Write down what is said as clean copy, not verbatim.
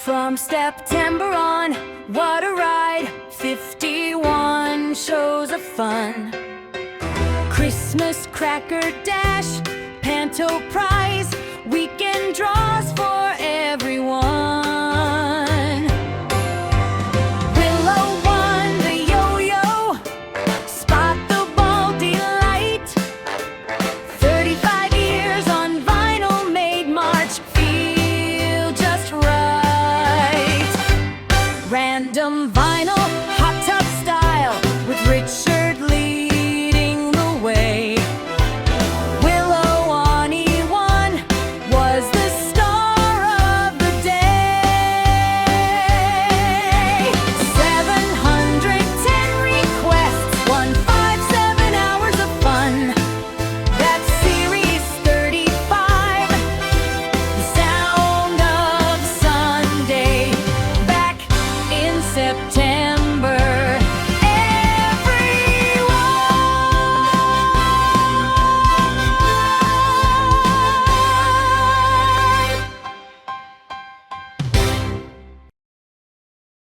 From September on, what a ride! 51 shows of fun. Christmas Cracker Dash, Panto Prize, weekend draws for everyone. Willow won the yo-yo, Spot the Ball delight. 35 years on vinyl made March feel just right. Random Vinyl, hot tub style, with Richard leading the way. Willow on E1 was the star of the day. 710 requests, 157 hours of fun. That's Series 35, the sound of Sunday, back in September.